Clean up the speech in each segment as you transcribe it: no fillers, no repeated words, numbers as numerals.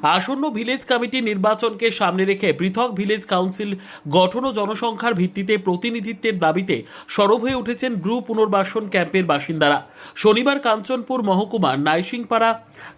আসন্ন village committee নির্বাচনকে সামনে রেখে পৃথক ভিলেজ কাউন্সিল গঠন ও জনসংখ্যার ভিত্তিতে প্রতিনিধিত্বের দাবিতে সরব হয়ে উঠেছেন ব্রু পুনর্বাসন ক্যাম্পের বাসিন্দারা। শনিবার কাঞ্চনপুর মহকুমার নাইসিংপাড়া,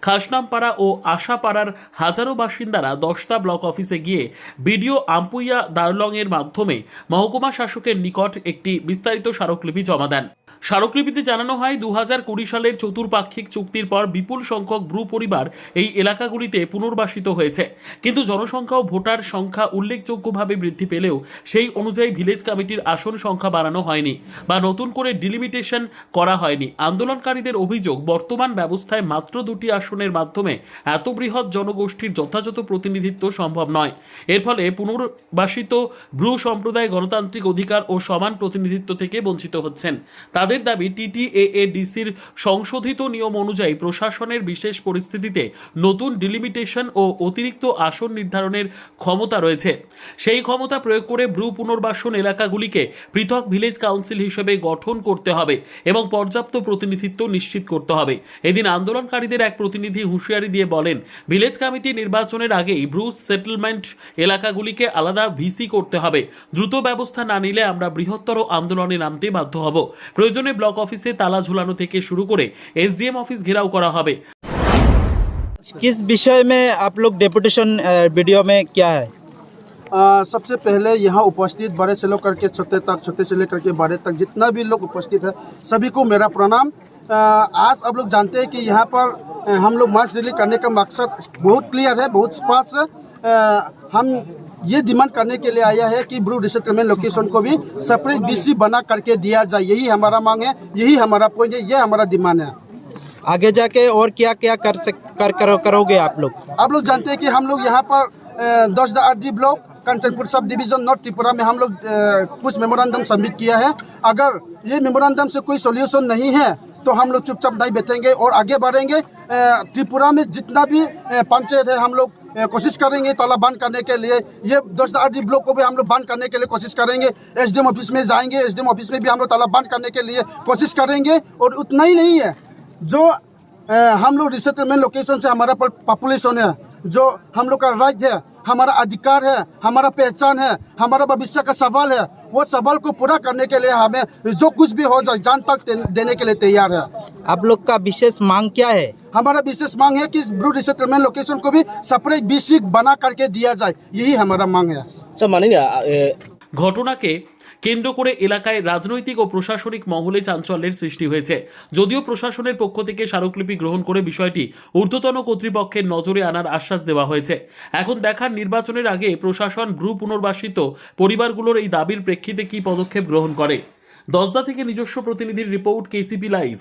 খাসনামপাড়া ও আশাপাড়ার হাজারো বাসিন্দারা 10টা ব্লক অফিসে গিয়ে বিডিও আমপুইয়া দারলংয়ের মাধ্যমে মহকুমা শাসকের নিকট একটি বিস্তারিত স্মারকলিপি জমা দেন। স্মারকলিপিতে জানানো হয় 2020 সালের চতুর্পাক্ষিক চুক্তির পর বিপুল সংখ্যক ব্রু পরিবার এই এলাকাগুলিতে পুনর্বাসিত হয়েছে, কিন্তু জনসংখ্যা ও ভোটার সংখ্যা উল্লেখযোগ্যভাবে বৃদ্ধি পেলেও সেই অনুযায়ী ভিলেজ কমিটির আসন সংখ্যা বাড়ানো হয়নি বা নতুন করে ডিলিমিটেশন করা হয়নি। আন্দোলনকারীদের অভিযোগ, বর্তমান ব্যবস্থায় মাত্র 2টি আসনের মাধ্যমে এত বৃহৎ জনগোষ্ঠীর যথাযথ প্রতিনিধিত্ব সম্ভব নয়। এর ফলে পুনর্বাসিত ব্রু সম্প্রদায় গণতান্ত্রিক অধিকার ও সমান প্রতিনিধিত্ব থেকে বঞ্চিত হচ্ছেন। তাদের দাবি, টিটিএএডিসির সংশোধিত নিয়ম অনুযায়ী প্রশাসনের বিশেষ পরিস্থিতিতে নতুন ডিলিমিটেশন ও অতিরিক্ত আসন নির্ধারণের ক্ষমতা রয়েছে। সেই ক্ষমতা প্রয়োগ করে ব্রু পুনর্বাসন এলাকাগুলিকে পৃথক ভিলেজ কাউন্সিল হিসেবে গঠন করতে হবে এবং পর্যাপ্ত প্রতিনিধিত্ব নিশ্চিত করতে হবে। এদিন আন্দোলনকারীদের এক প্রতিনিধি হুঁশিয়ারি দিয়ে বলেন, ভিলেজ কমিটি নির্বাচনের আগেই ব্রু সেটেলমেন্ট এলাকাগুলিকে আলাদা ভিসি করতে হবে। দ্রুত ব্যবস্থা না নিলে আমরা বৃহত্তর আন্দোলনে নামতে বাধ্য হব। প্রয়োজনে ব্লক অফিসে তালা ঝুলানো থেকে শুরু করে এসডিএম অফিস ঘেরাও करा হবে। किस विषय में आप लोग डेपुटेशन वीडियो में क्या है? सबसे पहले यहाँ उपस्थित बड़े से लेकर के छोटे तक, छोटे से लेकर के बड़े तक जितना भी लोग उपस्थित है सभी को मेरा प्रणाम। आज आप लोग जानते हैं कि यहाँ पर हम लोग मार्च रैली करने का मकसद बहुत क्लियर है, बहुत स्पष्ट है। हम ये डिमांड करने के लिए आया है कि ब्रू रिसेटलमेंट लोकेशन को भी सेपरेट बीसी बना करके दिया जाए। यही हमारा मांग है, यही हमारा पॉइंट है, ये हमारा डिमांड है। आगे जाके और क्या क्या करोगे आप लोग? आप लोग जानते हैं कि हम लोग यहाँ पर 10 block Kanchanpur sub division north Tripura में हम लोग कुछ मेमोरेंडम सबमिट किया है। अगर ये मेमोरेंडम से कोई सोल्यूशन नहीं है तो हम लोग चुपचाप नहीं बैठेंगे और आगे बढ़ेंगे। त्रिपुरा में जितना भी पंचायत है हम लोग कोशिश करेंगे ताला बंद करने के लिए। ये 10 ब्लॉक को भी हम लोग बंद करने के लिए कोशिश करेंगे। एसडीएम ऑफिस में जाएंगे, एसडीएम ऑफिस में भी हम लोग ताला बंद करने के लिए कोशिश करेंगे। और उतना ही नहीं है, जो हम लोग रिसेटलमेंट लोकेशन से हमारा पॉपुलेशन है, जो हम लोग का राइट है, हमारा अधिकार है, हमारा पहचान है, हमारा भविष्य का सवाल है, वो सवाल को पूरा करने के लिए हमें जो कुछ भी हो जाए जान तक देने के लिए तैयार है। आप लोग का विशेष मांग क्या है? हमारा विशेष मांग है कि ब्रू रिसेटलमेंट लोकेशन को भी सेपरेट बीसी बना करके दिया जाए, यही हमारा मांग है। ঘটনাকে কেন্দ্র করে এলাকায় রাজনৈতিক ও প্রশাসনিক মহলে চাঞ্চল্যের সৃষ্টি হয়েছে। যদিও প্রশাসনের পক্ষ থেকে স্মারকলিপি গ্রহণ করে বিষয়টি ঊর্ধ্বতন কর্তৃপক্ষের নজরে আনার আশ্বাস দেওয়া হয়েছে। এখন দেখার নির্বাচনের আগে প্রশাসন ব্রু পুনর্বাসিত পরিবারগুলোর এই দাবির প্রেক্ষিতে কী পদক্ষেপ গ্রহণ করে। দশদা থেকে নিজস্ব প্রতিনিধির রিপোর্ট, কেসিপি লাইভ।